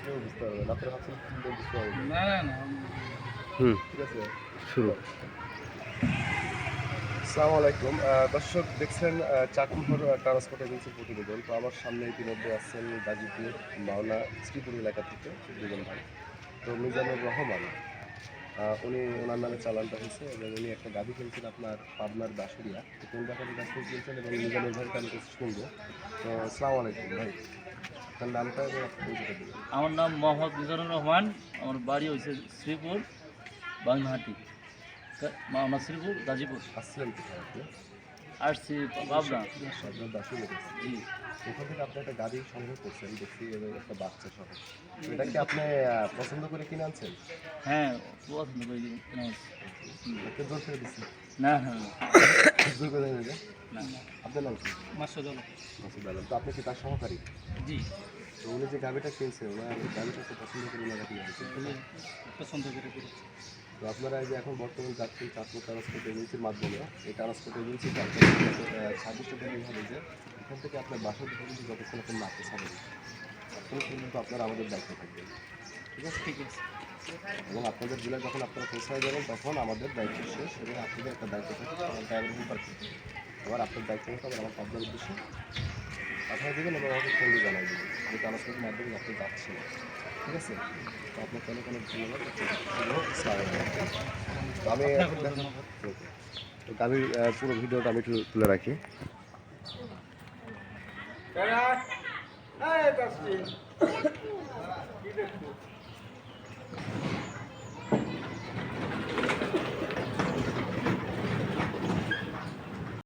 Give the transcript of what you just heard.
কেউ বুঝতে পারবে না। আপনারা ভাবছেন কি বুঝতে পারবে না না না ঠিক আছে শুরু। আসসালামু আলাইকুম দর্শক, দেখছেন চাকুমহর ট্রান্সপোর্ট এজেন্সির প্রতিবেদন। তো আমার সামনে ইতিমধ্যে আসছেন গাজীপুর মাওনা শ্রীপুর এলাকা থেকে দুজন ভাই। তো মিজানুর রহমান উনি ওনার নামে চালানটা হয়েছে এবং উনি একটা গাভি কিনছেন আপনার পাবনার দাসুরিয়া। তো কোন জায়গাতে গাছ কিনছেন এবং মিজানুর ভাইকে আমি কাছে শুনবো। তো আসসালামু আলাইকুম ভাই, আপনার নামটা এবং আপনার পরিচয়টা দেবেন। আমার নাম মোহাম্মদ মিজানুর রহমান। আমার বাড়ি হয়েছে শ্রীপুর বাগনাহাটি, মাওনা শ্রীপুর গাজীপুর। আসছিলেন কোথায় আপনি? আসছি পাবনা। আপনার দাসুরিয়া গেছেন। জি ওখান থেকে আপনি একটা গাড়ি সংগ্রহ করছেন দেখছি এবং একটা বাচ্চা সহ। তো এটা কি আপনি পছন্দ করে কিনে আনছেন? হ্যাঁ, পছন্দ করে কেনা হয়েছে। একটা জোর করে দিচ্ছি। না না না জোর করে দেবেন না না আপনার নাম কি? মাসুদ আলম। মাসুদ আলম। তো আপনি কি তার সহকারী? জি, তো উনি যে গাড়িটা কিনছে ওনার গাড়িটা তো পছন্দ করে ওনারা কিনে আনছেন। পছন্দ করে করেছি। তো আপনারা এই যে এখন বর্তমানে যাচ্ছেন চাঁদপুর ট্রান্সপোর্ট এজেন্সির মাধ্যমে, এই ট্রান্সপোর্ট এজেন্সিটা সার্ভিসটা দেবেন এইভাবে যে এখান থেকে আপনার বাসা পর্যন্ত যতক্ষণ আপনি না পৌঁছাবেন ততক্ষণ পর্যন্ত আপনারা আমাদের দায়িত্ব থাকবেন। ঠিক আছে? ঠিক আছে। এবং আপনাদের জেলায় যখন আপনারা পৌঁছায় যাবেন তখন আমাদের দায়িত্ব শেষ এবং আপনাদের একটা দায়িত্ব থাকে ড্রাইভার হেল্পার করতে। আবার আপনার দায়িত্ব মতো আবার আমার পাবনার উদ্দেশ্যে পাঠিয়ে দেবেন এবং আমাকে ফোনে জানাই দেবেন যে ট্রান্সপোর্টের মাধ্যমে আপনি যাচ্ছেন। ঠিক আছে? তো আপনাকে অনেক অনেক ধন্যবাদ। তো আমি এখন তো আমি পুরো ভিডিওটা আমি একটু তুলে রাখি।